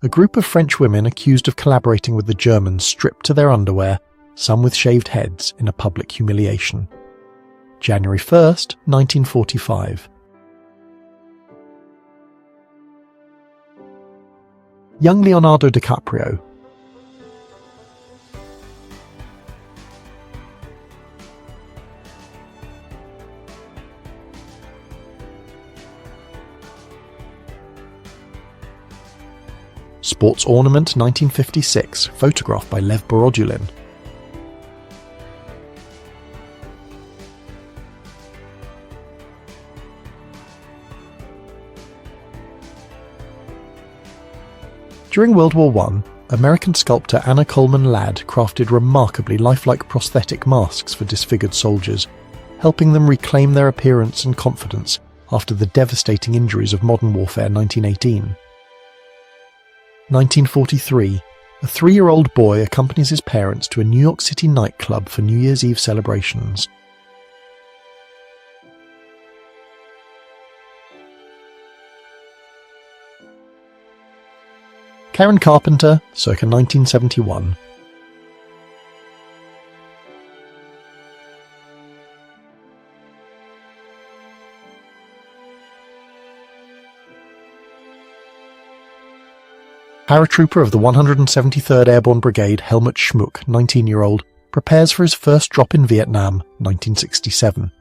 A group of French women accused of collaborating with the Germans stripped to their underwear, some with shaved heads, in a public humiliation. January 1st, 1945. Young Leonardo DiCaprio. Sports ornament 1956, photographed by Lev Borodulin. During World War I, American sculptor Anna Coleman Ladd crafted remarkably lifelike prosthetic masks for disfigured soldiers, helping them reclaim their appearance and confidence after the devastating injuries of modern warfare 1918. 1943. A 3-year-old boy accompanies his parents to a New York City nightclub for New Year's Eve celebrations. Karen Carpenter, circa 1971. Paratrooper of the 173rd Airborne Brigade Helmut Schmuck, 19-year-old, prepares for his first drop in Vietnam, 1967.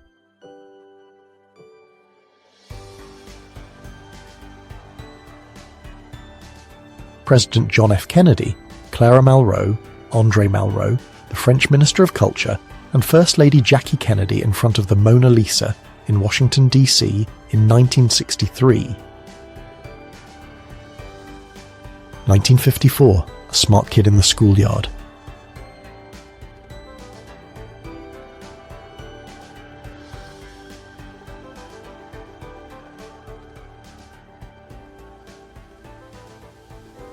President John F. Kennedy, Clara Malraux, André Malraux, the French Minister of Culture, and First Lady Jackie Kennedy in front of the Mona Lisa in Washington, D.C. in 1963. 1954, a smart kid in the schoolyard.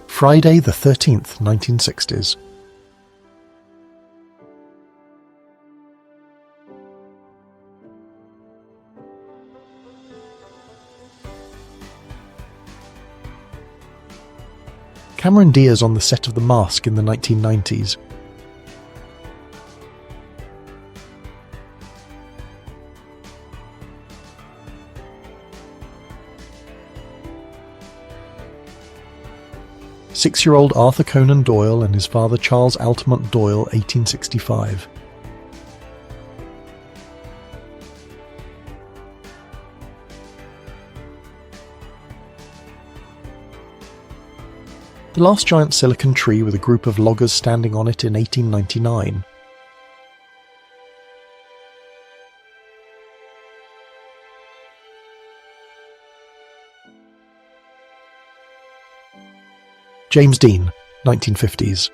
Friday the 13th, 1960s. Cameron Diaz on the set of The Mask in the 1990s. Six-year-old Arthur Conan Doyle and his father Charles Altamont Doyle, 1865. The last giant silicon tree with a group of loggers standing on it in 1899. James Dean, 1950s.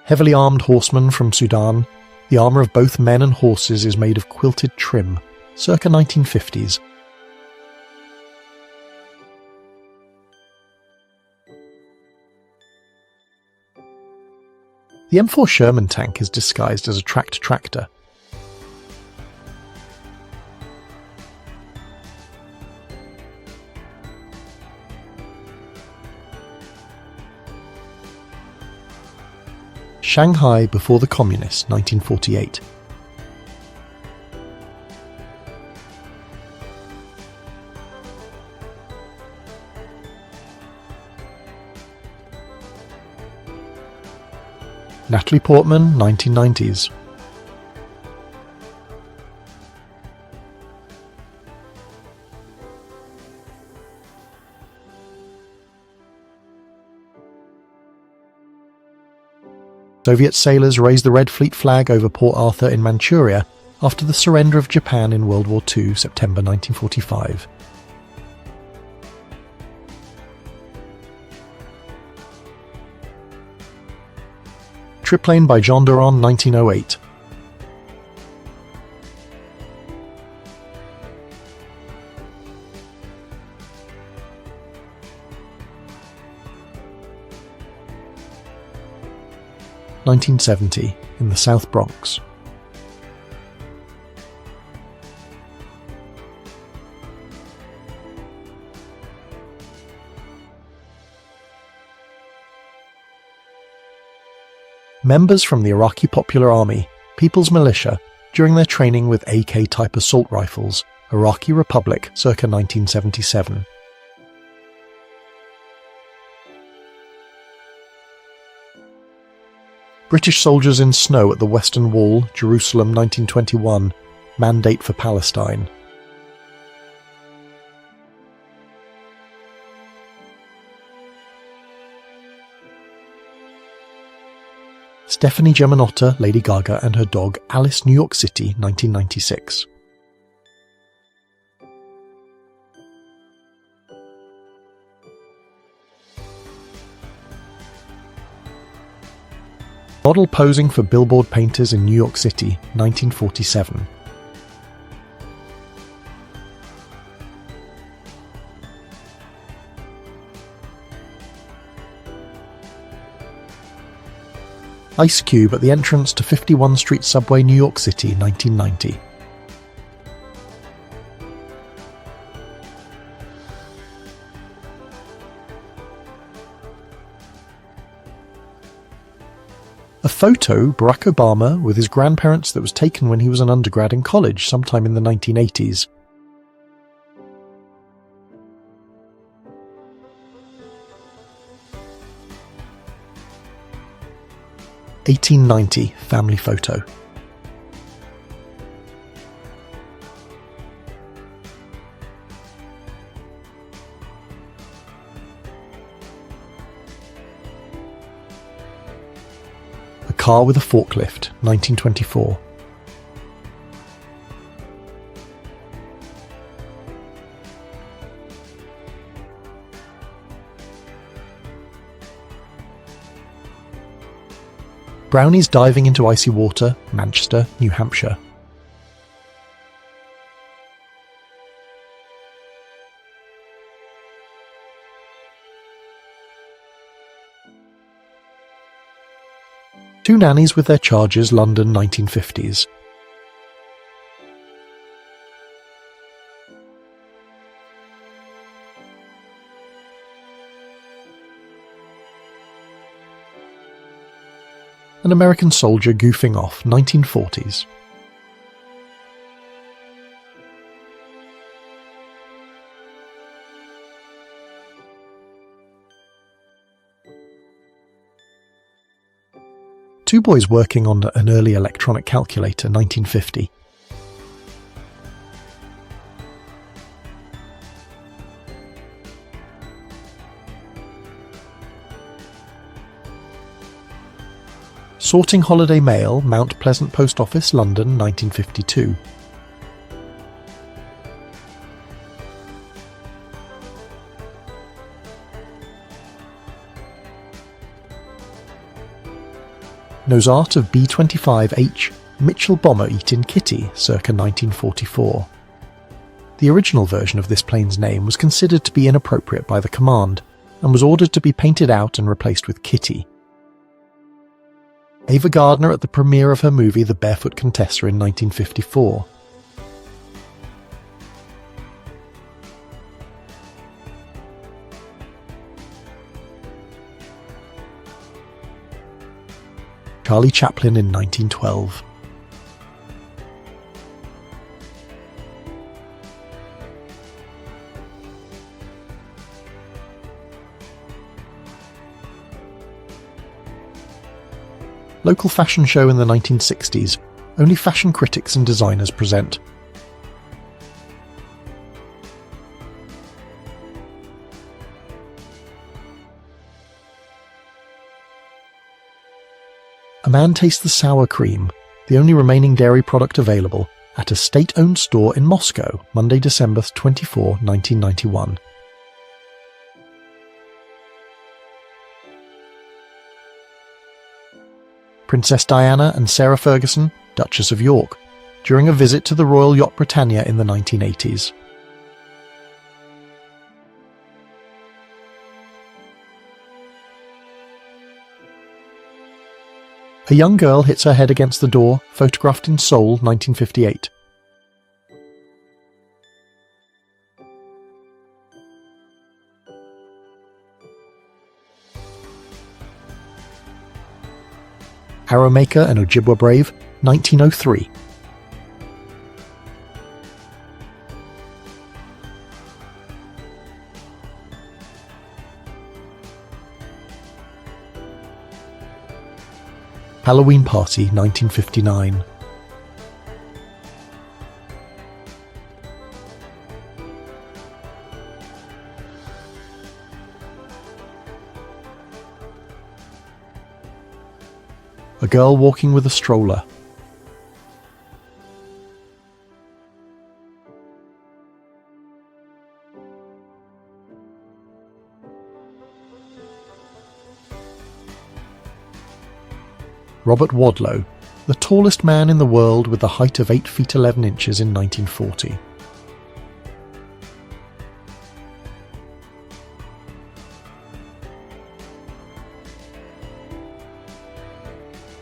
Heavily armed horsemen from Sudan, the armour of both men and horses is made of quilted trim, circa 1950s. The M4 Sherman tank is disguised as a tracked tractor. Shanghai before the Communists, 1948. Natalie Portman, 1990s. Soviet sailors raised the Red Fleet flag over Port Arthur in Manchuria after the surrender of Japan in World War II, September 1945. Triplane by Jean Duron, 1908. 1970, in the South Bronx. Members from the Iraqi Popular Army, People's Militia, during their training with AK-type assault rifles, Iraqi Republic, circa 1977. British soldiers in snow at the Western Wall, Jerusalem, 1921. Mandate for Palestine. Stephanie Germanotta, Lady Gaga, and her dog Alice, New York City, 1996. Model posing for billboard painters in New York City, 1947. Ice Cube at the entrance to 51 Street Subway, New York City, 1990. A photo, Barack Obama, with his grandparents that was taken when he was an undergrad in college sometime in the 1980s. (1890) family photo. A car with a forklift, 1924. Brownies diving into icy water, Manchester, New Hampshire. Two nannies with their charges, London, 1950s. An American soldier goofing off, 1940s. Two boys working on an early electronic calculator, 1950. Sorting holiday mail, Mount Pleasant Post Office, London, 1952. Nosart of B-25H, Mitchell bomber eating Kitty, circa 1944. The original version of this plane's name was considered to be inappropriate by the command, and was ordered to be painted out and replaced with Kitty. Ava Gardner at the premiere of her movie The Barefoot Contessa in 1954. Charlie Chaplin in 1912. Local fashion show in the 1960s. Only fashion critics and designers present. A man tastes the sour cream, the only remaining dairy product available, at a state-owned store in Moscow, Monday, December 24, 1991. Princess Diana and Sarah Ferguson, Duchess of York, during a visit to the Royal Yacht Britannia in the 1980s. A young girl hits her head against the door, photographed in Seoul, 1958. Arrowmaker and Ojibwa Brave, 1903. Halloween Party, 1959. A girl walking with a stroller. Robert Wadlow, the tallest man in the world with the height of 8 feet 11 inches in 1940.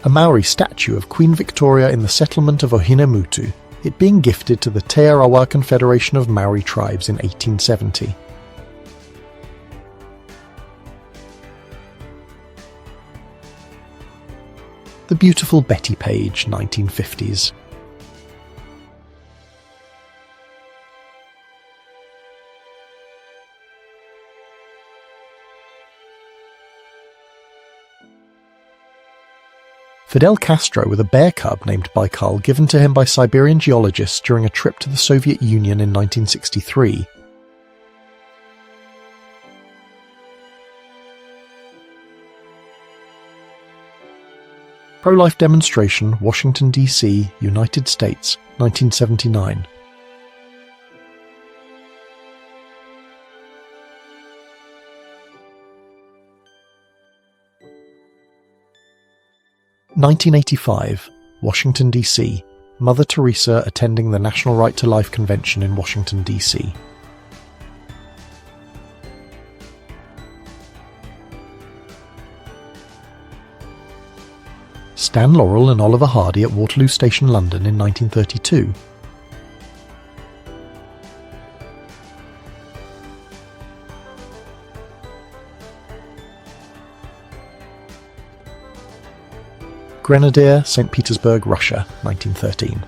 A Maori statue of Queen Victoria in the settlement of Ohinemutu, it being gifted to the Te Arawa Confederation of Maori Tribes in 1870. The Beautiful Betty Page, 1950s. Fidel Castro with a bear cub named Baikal given to him by Siberian geologists during a trip to the Soviet Union in 1963. Pro-life demonstration, Washington, D.C., United States, 1979. (1985), Washington, D.C., Mother Teresa attending the National Right to Life Convention in Washington, D.C. Stan Laurel and Oliver Hardy at Waterloo Station, London in 1932. Grenadier, St. Petersburg, Russia, 1913.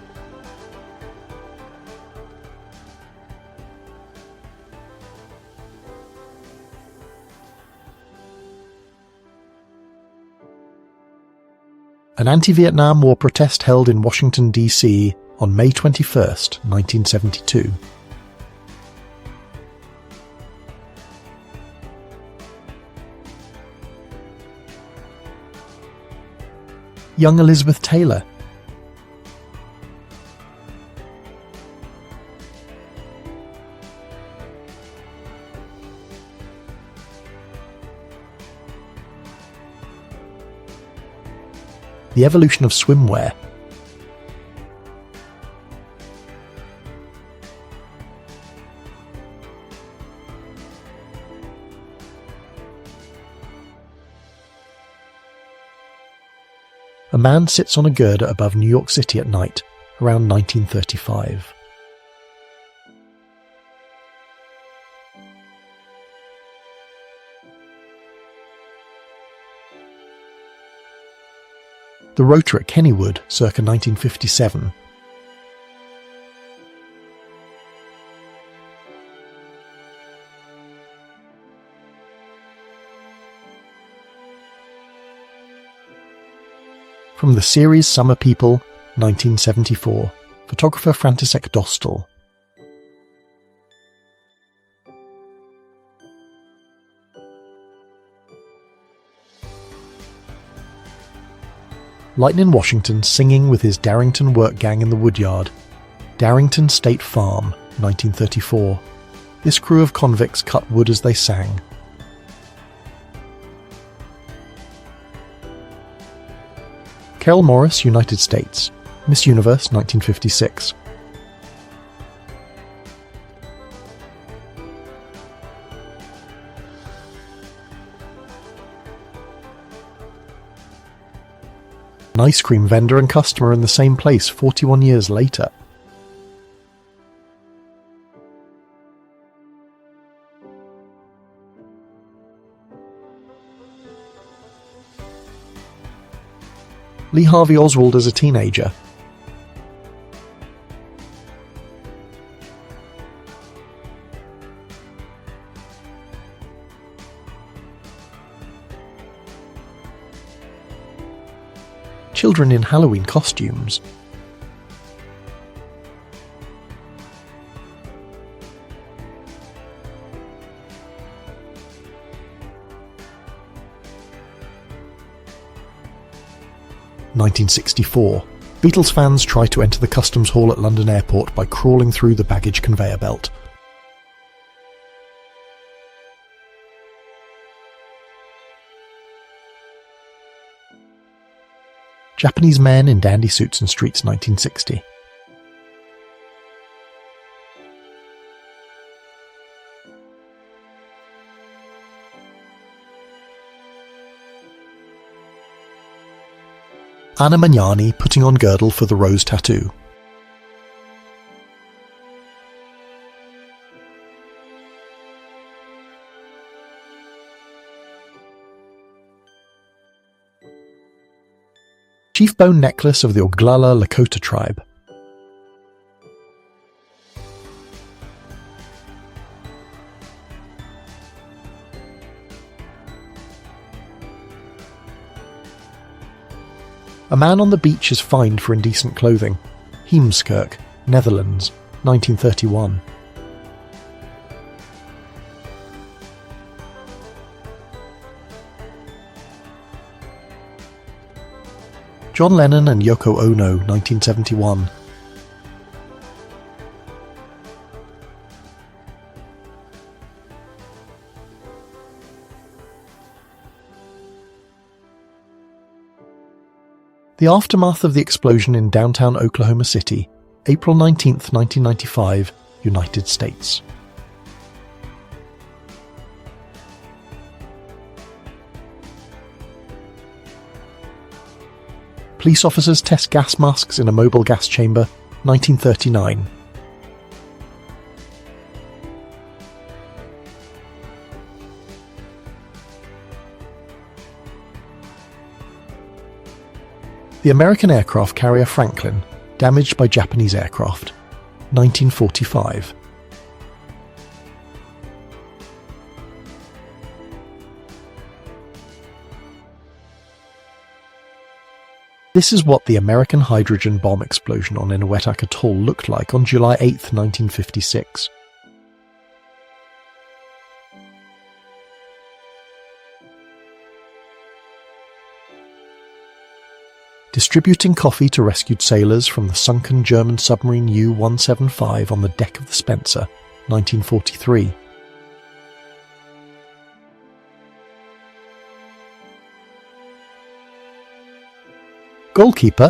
An anti-Vietnam War protest held in Washington, D.C. on May 21, 1972. Young Elizabeth Taylor. The evolution of swimwear. A man sits on a girder above New York City at night, around 1935. The rotor at Kennywood, circa 1957. From the series Summer People, 1974, photographer František Dostal. Lightnin' Washington singing with his Darrington work gang in the woodyard. Darrington State Farm, 1934. This crew of convicts cut wood as they sang. Carol Morris, United States. Miss Universe, 1956. An ice cream vendor and customer in the same place 41 years later. Lee Harvey Oswald as a teenager. Children in Halloween costumes. (1964) Beatles fans try to enter the customs hall at London Airport by crawling through the baggage conveyor belt. Japanese men in dandy suits and streets 1960. Anna Magnani putting on girdle for the rose tattoo. Chief bone necklace of the Oglala Lakota tribe. A man on the beach is fined for indecent clothing. Heemskerk, Netherlands, 1931. John Lennon and Yoko Ono, 1971. The aftermath of the explosion in downtown Oklahoma City, April 19, 1995, United States. Police officers test gas masks in a mobile gas chamber, 1939. The American aircraft carrier Franklin, damaged by Japanese aircraft, 1945. This is what the American hydrogen bomb explosion on Eniwetok Atoll looked like on July 8, 1956. Distributing coffee to rescued sailors from the sunken German submarine U-175 on the deck of the Spencer, 1943. Goalkeeper.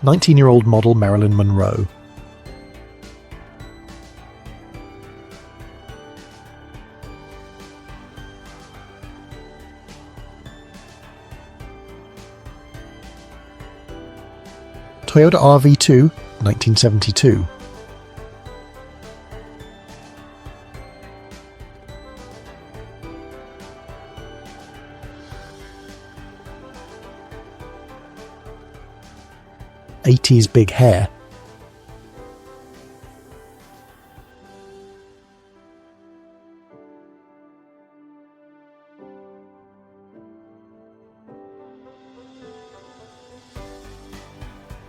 "19-year-old model Marilyn Monroe." Toyota RV2, 1972. '80s big hair.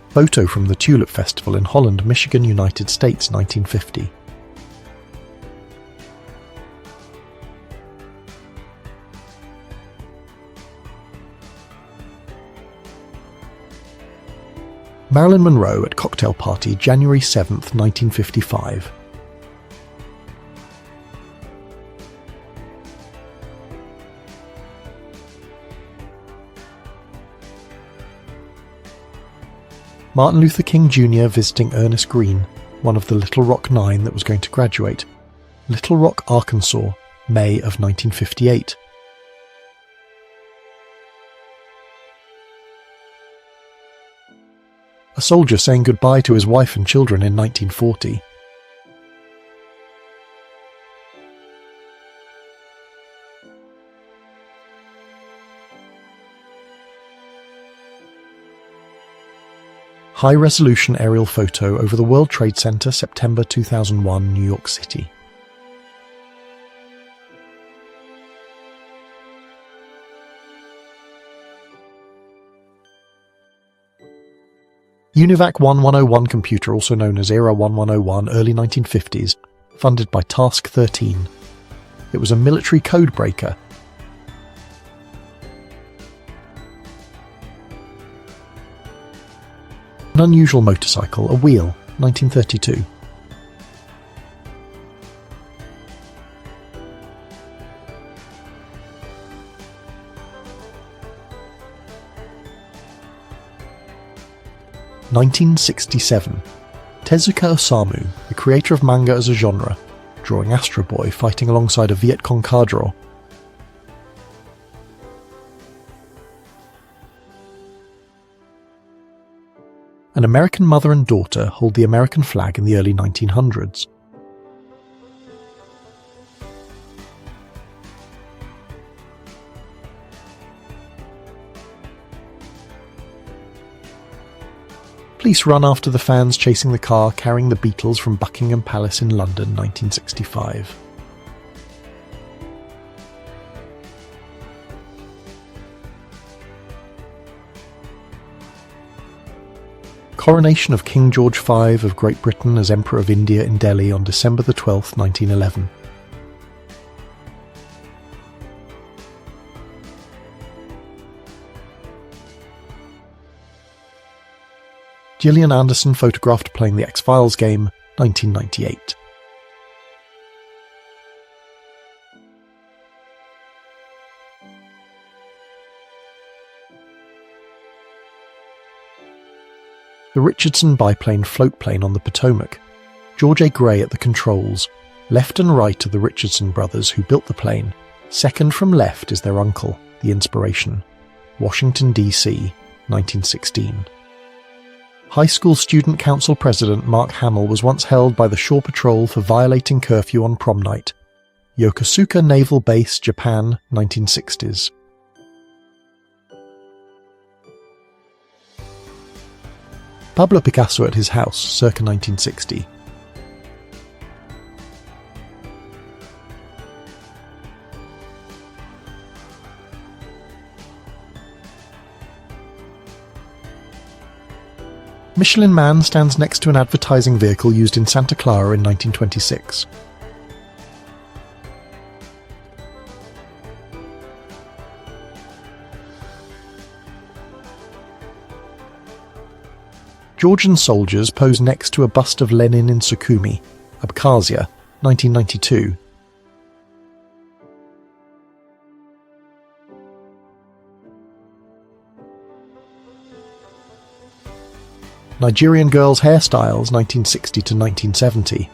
Photo from the Tulip Festival in Holland, Michigan, United States, 1950. Marilyn Monroe at cocktail party, January 7, 1955. Martin Luther King Jr. visiting Ernest Green, one of the Little Rock Nine that was going to graduate. Little Rock, Arkansas, May of 1958. A soldier saying goodbye to his wife and children in 1940. High-resolution aerial photo over the World Trade Center, September 2001, New York City. UNIVAC 1101 computer, also known as ERA 1101, early 1950s, funded by Task 13. It was a military code breaker. An unusual motorcycle, a wheel, 1932. (1967). Tezuka Osamu, the creator of manga as a genre, drawing Astro Boy fighting alongside a Viet Cong cadre. An American mother and daughter hold the American flag in the early 1900s. Police run after the fans chasing the car carrying the Beatles from Buckingham Palace in London, 1965. Coronation of King George V of Great Britain as Emperor of India in Delhi on December 12, 1911. Gillian Anderson photographed playing the X-Files game, 1998. The Richardson biplane floatplane on the Potomac. George A. Gray at the controls. Left and right are the Richardson brothers who built the plane. Second from left is their uncle, the Inspiration. Washington, D.C., 1916. High School Student Council President Mark Hamill was once held by the Shore Patrol for violating curfew on prom night. Yokosuka Naval Base, Japan, 1960s. Pablo Picasso at his house, circa 1960. Michelin Man stands next to an advertising vehicle used in Santa Clara in 1926. Georgian soldiers pose next to a bust of Lenin in Sukhumi, Abkhazia, 1992. Nigerian girls' hairstyles, 1960 to 1970.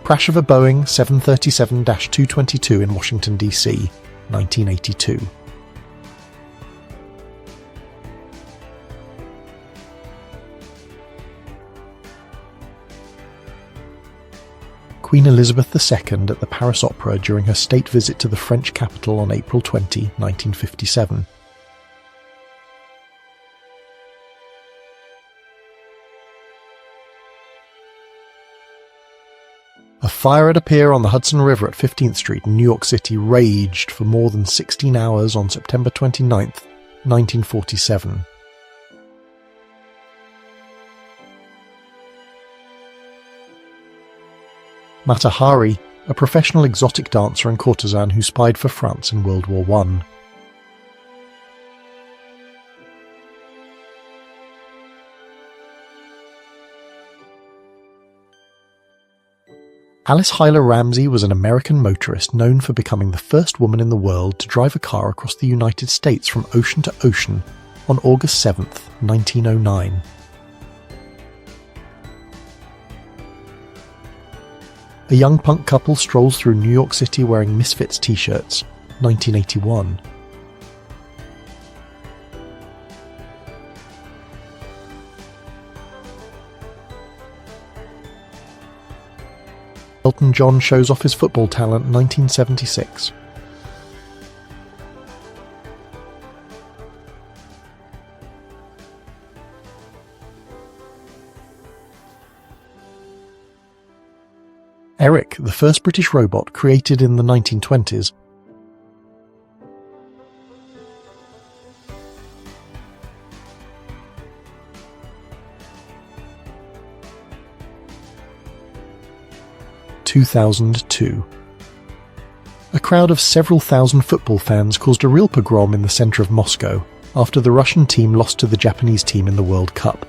Crash of a Boeing 737-222 in Washington, D.C., 1982. Queen Elizabeth II at the Paris Opera during her state visit to the French capital on April 20, 1957. A fire at a pier on the Hudson River at 15th Street in New York City raged for more than 16 hours on September 29, 1947. Mata Hari, a professional exotic dancer and courtesan who spied for France in World War I. Alice Hyler Ramsey was an American motorist known for becoming the first woman in the world to drive a car across the United States from ocean to ocean on August 7, 1909. A young punk couple strolls through New York City wearing Misfits t-shirts, 1981. Elton John shows off his football talent, 1976. Eric, the first British robot created in the 1920s, (2002). A crowd of several thousand football fans caused a real pogrom in the centre of Moscow after the Russian team lost to the Japanese team in the World Cup.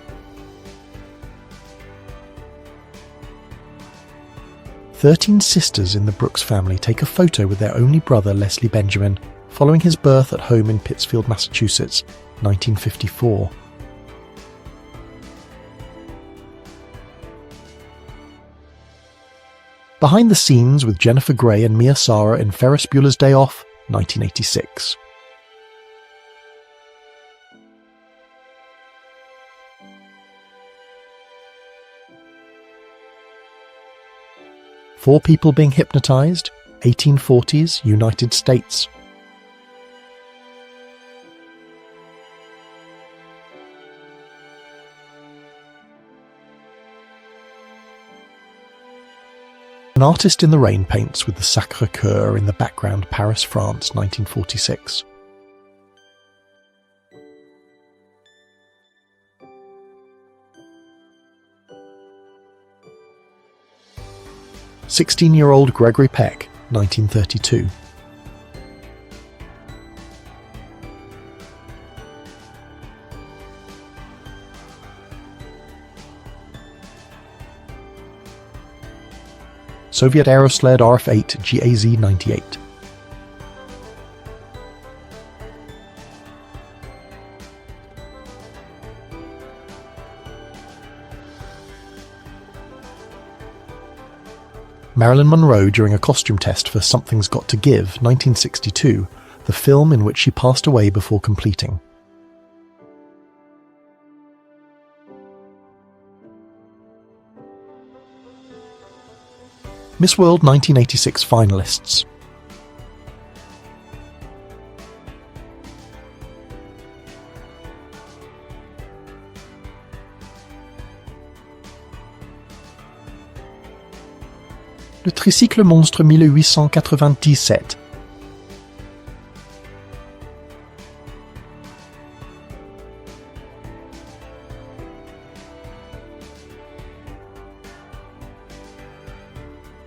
13 sisters in the Brooks family take a photo with their only brother Leslie Benjamin following his birth at home in Pittsfield, Massachusetts, 1954. Behind the Scenes with Jennifer Grey and Mia Sara in Ferris Bueller's Day Off, 1986. Four people being hypnotized, 1840s, United States. An Artist in the Rain paints with the Sacré-Cœur in the background, Paris, France, 1946. "16-year-old Gregory Peck, 1932. Soviet Aerosled RF-8 GAZ-98. Marilyn Monroe during a costume test for Something's Got to Give, 1962, the film in which she passed away before completing. Miss World 1986 finalists. Le tricycle monstre 1897.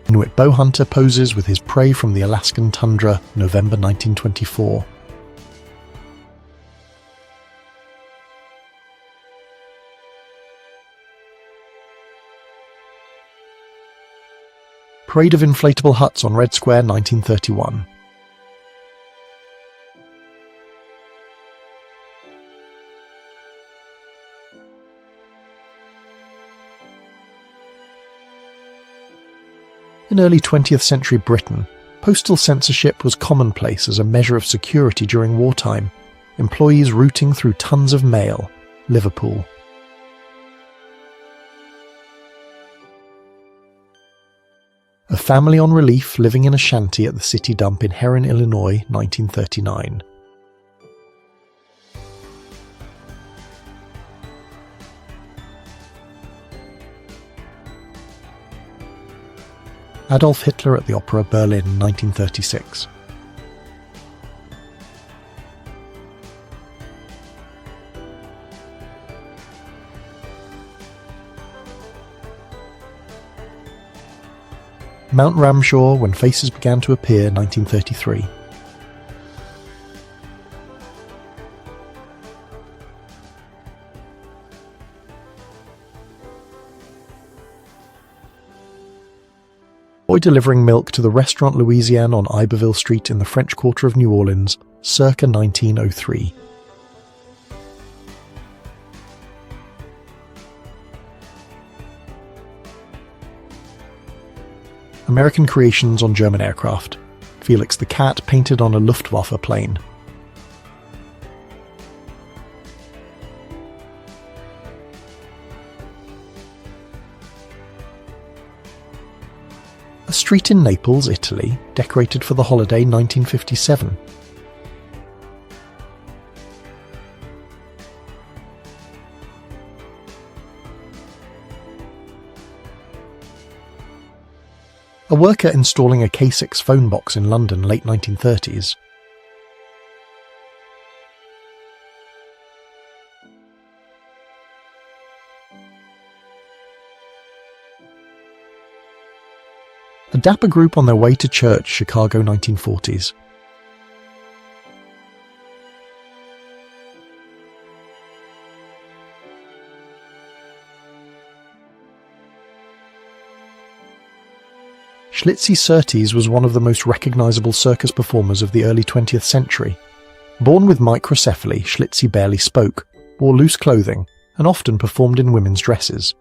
Inuit bow hunter poses with his prey from the Alaskan tundra, November 1924. Parade of inflatable huts on Red Square, 1931. In early 20th century Britain, postal censorship was commonplace as a measure of security during wartime, employees routing through tons of mail. Liverpool. A family on relief living in a shanty at the city dump in Herrin, Illinois, 1939. Adolf Hitler at the Opera, Berlin, 1936. Mount Ramshaw when faces began to appear, 1933. boy delivering milk to the restaurant Louisiane on Iberville Street in the French Quarter of New Orleans, circa 1903. American creations on German aircraft. Felix the cat painted on a Luftwaffe plane. A street in Naples, Italy, decorated for the holiday 1957. A worker installing a K6 phone box in London, late 1930s. A dapper group on their way to church, Chicago, 1940s. Schlitzie Surtees was one of the most recognizable circus performers of the early 20th century. Born with microcephaly, Schlitzie barely spoke, wore loose clothing, and often performed in women's dresses.